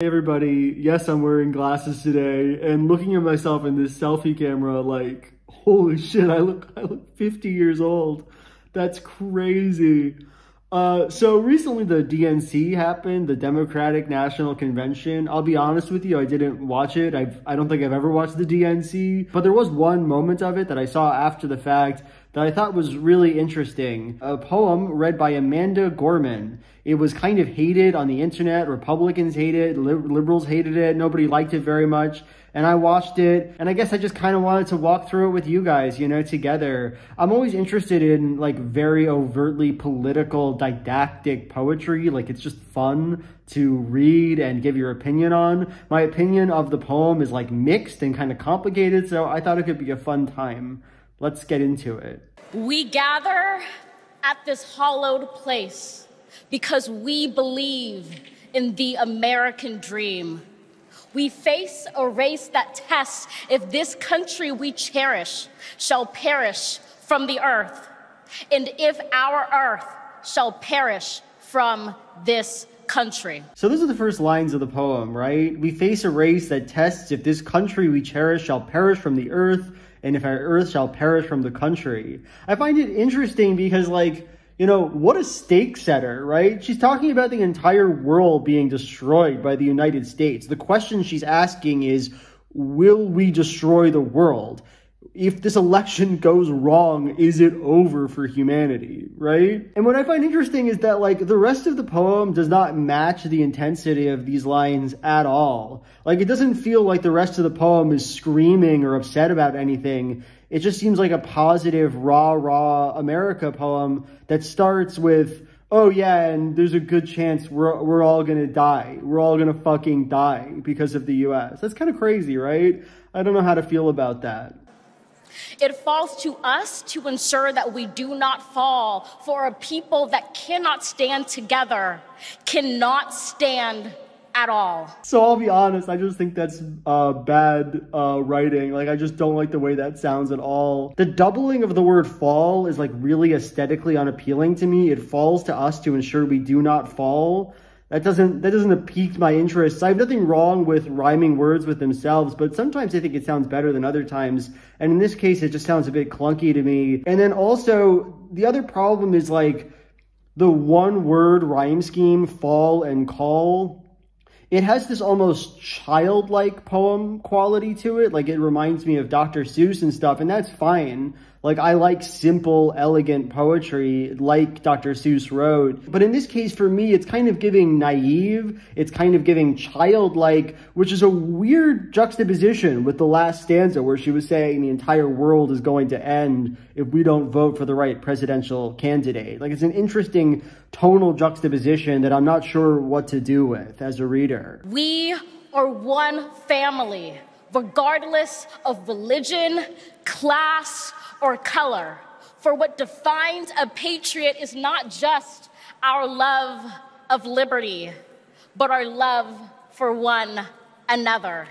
Hey everybody, yes, I'm wearing glasses today, and looking at myself in this selfie camera, like, holy shit, I look 50 years old. That's crazy. So recently the DNC happened, the Democratic National Convention. I'll be honest with you, I didn't watch it. I don't think I've ever watched the DNC, but there was one moment of it that I saw after the fact that I thought was really interesting. A poem read by Amanda Gorman. It was kind of hated on the internet. Republicans hated it, liberals hated it, nobody liked it very much. And I watched it, and I guess I just kind of wanted to walk through it with you guys, you know, together. I'm always interested in, like, very overtly political, didactic poetry. Like, it's just fun to read and give your opinion on. My opinion of the poem is, like, mixed and kind of complicated, so I thought it could be a fun time. Let's get into it. We gather at this hallowed place because we believe in the American dream. We face a race that tests if this country we cherish shall perish from the earth, and if our earth shall perish from this country. So those are the first lines of the poem, right? We face a race that tests if this country we cherish shall perish from the earth, and if our earth shall perish from the country. I find it interesting because, like, you know, what a stake setter, right? She's talking about the entire world being destroyed by the United States. The question she's asking is, will we destroy the world? If this election goes wrong, is it over for humanity, right? And what I find interesting is that, like, the rest of the poem does not match the intensity of these lines at all. Like, it doesn't feel like the rest of the poem is screaming or upset about anything. It just seems like a positive, raw America poem that starts with, oh yeah, and there's a good chance we're all gonna die. We're all gonna fucking die because of the US. That's kind of crazy, right? I don't know how to feel about that. It falls to us to ensure that we do not fall, for a people that cannot stand together cannot stand at all. So I'll be honest, I just think that's bad writing. Like, I just don't like the way that sounds at all. The doubling of the word fall is, like, really aesthetically unappealing to me. It falls to us to ensure we do not fall. That doesn't pique my interest. I have nothing wrong with rhyming words with themselves, but sometimes I think it sounds better than other times. And in this case, it just sounds a bit clunky to me. And then also, the other problem is, like, the one word rhyme scheme, fall and call. It has this almost childlike poem quality to it. Like, it reminds me of Dr. Seuss and stuff, and that's fine. Like, I like simple, elegant poetry like Dr. Seuss wrote. But in this case, for me, it's kind of giving naive. It's kind of giving childlike, which is a weird juxtaposition with the last stanza where she was saying the entire world is going to end if we don't vote for the right presidential candidate. Like, it's an interesting tonal juxtaposition that I'm not sure what to do with as a reader. We are one family, regardless of religion, class, or color. For what defines a patriot is not just our love of liberty, but our love for one another.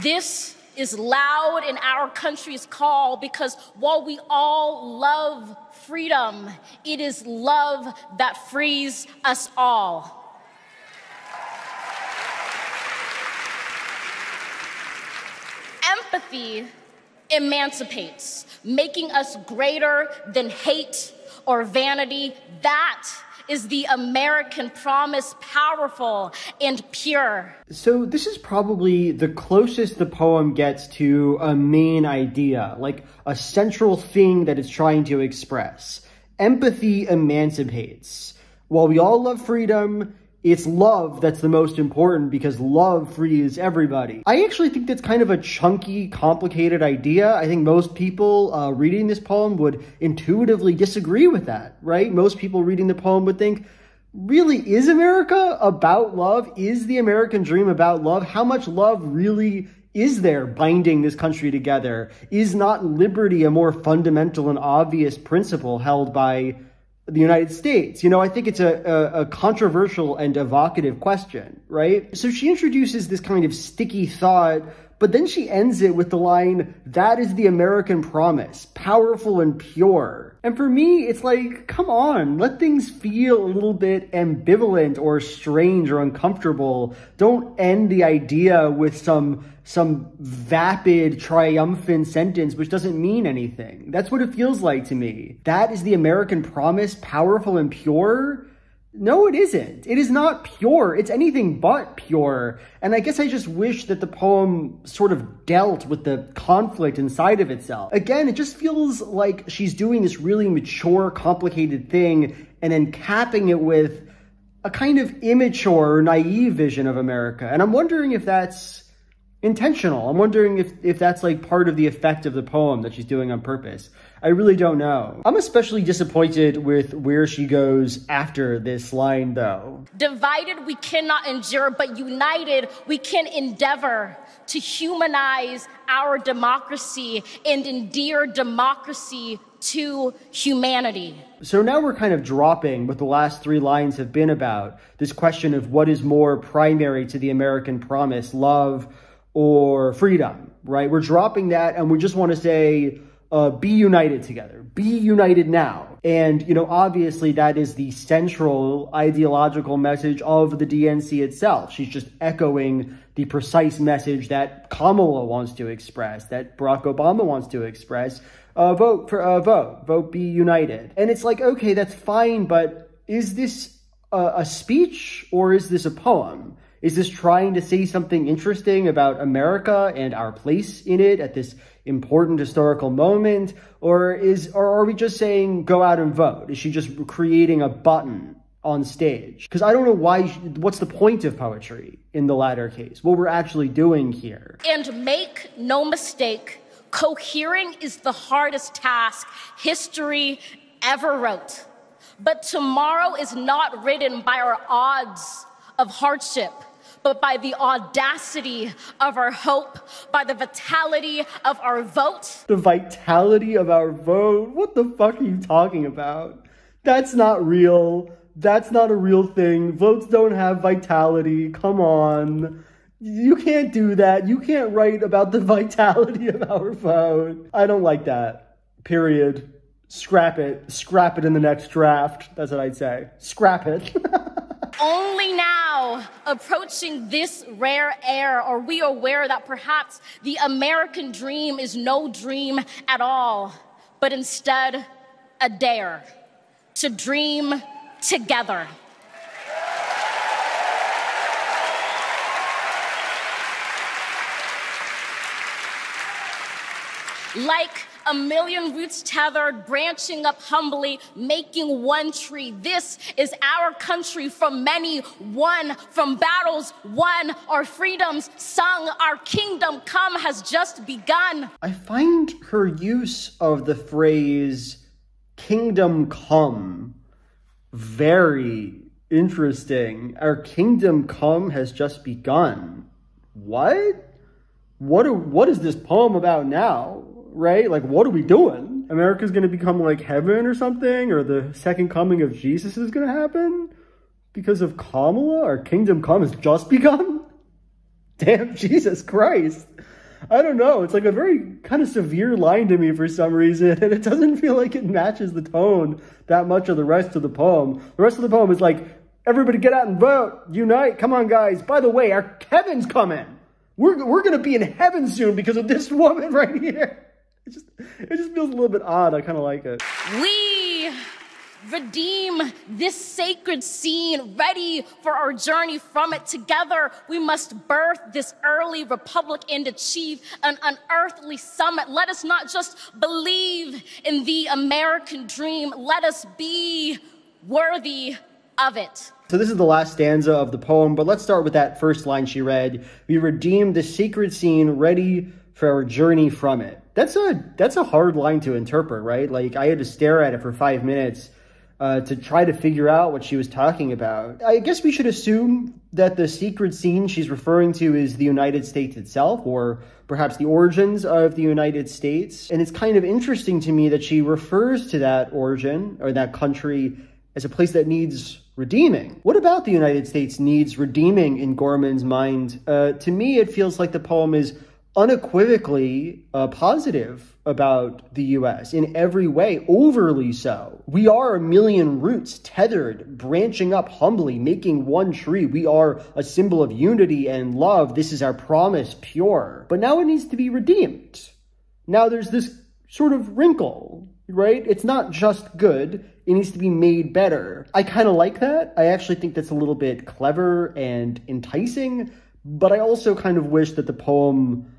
This is loud in our country's call because while we all love freedom, it is love that frees us all. Empathy emancipates, making us greater than hate or vanity. That is the American promise, powerful and pure. So this is probably the closest the poem gets to a main idea, like a central thing that it's trying to express. Empathy emancipates. While we all love freedom, it's love that's the most important because love frees everybody. I actually think that's kind of a chunky, complicated idea. I think most people reading this poem would intuitively disagree with that, right? Most people reading the poem would think, really, is America about love? Is the American dream about love? How much love really is there binding this country together? Is not liberty a more fundamental and obvious principle held by the United States? You know, I think it's a controversial and evocative question, right? So she introduces this kind of sticky thought But then she ends it with the line, "That is the American promise, powerful and pure." And for me, it's like, come on, let things feel a little bit ambivalent or strange or uncomfortable. Don't end the idea with some vapid, triumphant sentence which doesn't mean anything. That's what it feels like to me. That is the American promise, powerful and pure? No, it isn't. It is not pure. It's anything but pure. And I guess I just wish that the poem sort of dealt with the conflict inside of itself. Again, it just feels like she's doing this really mature, complicated thing and then capping it with a kind of immature, naive vision of America. And I'm wondering if that's intentional. I'm wondering if that's like part of the effect of the poem that she's doing on purpose. I really don't know. I'm especially disappointed with where she goes after this line, though. Divided we cannot endure, but united we can endeavor to humanize our democracy and endear democracy to humanity. So now we're kind of dropping what the last three lines have been about, this question of what is more primary to the American promise, love or freedom, right? We're dropping that and we just want to say, be united together, be united now. And, you know, obviously that is the central ideological message of the DNC itself. She's just echoing the precise message that Kamala wants to express, that Barack Obama wants to express. Vote, be united. And it's like, okay, that's fine, but is this a speech or is this a poem? Is this trying to say something interesting about America and our place in it at this important historical moment? Or are we just saying go out and vote? Is she just creating a button on stage? Because I don't know what's the point of poetry in the latter case? What we're actually doing here. And make no mistake, cohering is the hardest task history ever wrote. But tomorrow is not written by our odds of hardship, but by the audacity of our hope, by the vitality of our vote. The vitality of our vote? What the fuck are you talking about? That's not real. That's not a real thing. Votes don't have vitality. Come on. You can't do that. You can't write about the vitality of our vote. I don't like that. Period. Scrap it. Scrap it in the next draft. That's what I'd say. Scrap it. Only now, approaching this rare air, are we aware that perhaps the American dream is no dream at all, but instead a dare to dream together. Like a million roots tethered, branching up humbly, making one tree. This is our country from many, one, from battles won, our freedoms sung, our kingdom come has just begun. I find her use of the phrase kingdom come very interesting. Our kingdom come has just begun. What is this poem about now? Right? Like, what are we doing? America's going to become like heaven or something? Or the second coming of Jesus is going to happen? Because of Kamala? Our kingdom come has just begun? Damn, Jesus Christ. I don't know. It's like a very kind of severe line to me for some reason. And it doesn't feel like it matches the tone that much of the rest of the poem. The rest of the poem is like, everybody get out and vote. Unite. Come on, guys. By the way, our heaven's coming. We're going to be in heaven soon because of this woman right here. It just feels a little bit odd. I kind of like it. We redeem this sacred scene, ready for our journey from it. Together, we must birth this early republic and achieve an unearthly summit. Let us not just believe in the American dream. Let us be worthy of it. So this is the last stanza of the poem, but let's start with that first line she read. We redeem the sacred scene, ready for our journey from it. That's a hard line to interpret, right? Like, I had to stare at it for 5 minutes to try to figure out what she was talking about. I guess we should assume that the secret scene she's referring to is the United States itself, or perhaps the origins of the United States. And it's kind of interesting to me that she refers to that origin, or that country, as a place that needs redeeming. What about the United States needs redeeming in Gorman's mind? To me, it feels like the poem is unequivocally positive about the US in every way, overly so. We are a million roots tethered, branching up humbly, making one tree. We are a symbol of unity and love. This is our promise, pure. But now it needs to be redeemed. Now there's this sort of wrinkle, right? It's not just good. It needs to be made better. I kind of like that. I actually think that's a little bit clever and enticing, but I also kind of wish that the poem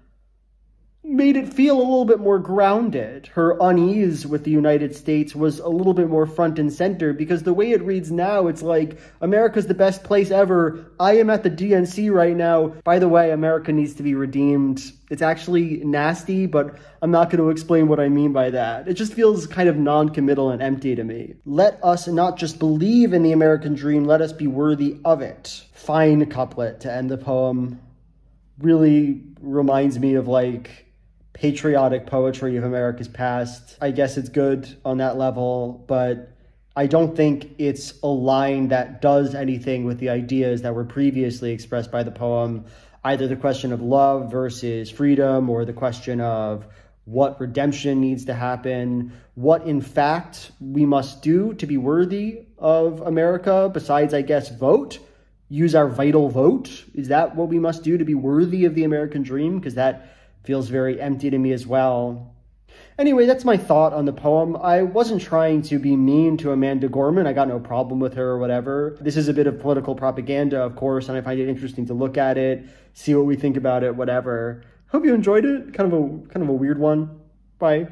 made it feel a little bit more grounded. Her unease with the United States was a little bit more front and center, because the way it reads now, it's like, America's the best place ever. I am at the DNC right now. By the way, America needs to be redeemed. It's actually nasty, but I'm not going to explain what I mean by that. It just feels kind of non-committal and empty to me. Let us not just believe in the American dream, let us be worthy of it. Fine couplet to end the poem. Really reminds me of like patriotic poetry of America's past. I guess it's good on that level, but I don't think it's a line that does anything with the ideas that were previously expressed by the poem, either the question of love versus freedom, or the question of what redemption needs to happen, what in fact we must do to be worthy of America, besides, I guess, vote, use our vital vote. Is that what we must do to be worthy of the American dream? Because that feels very empty to me as well. Anyway, that's my thought on the poem. I wasn't trying to be mean to Amanda Gorman. I got no problem with her or whatever. This is a bit of political propaganda, of course, and I find it interesting to look at it, see what we think about it, whatever. Hope you enjoyed it. Kind of a weird one. Bye.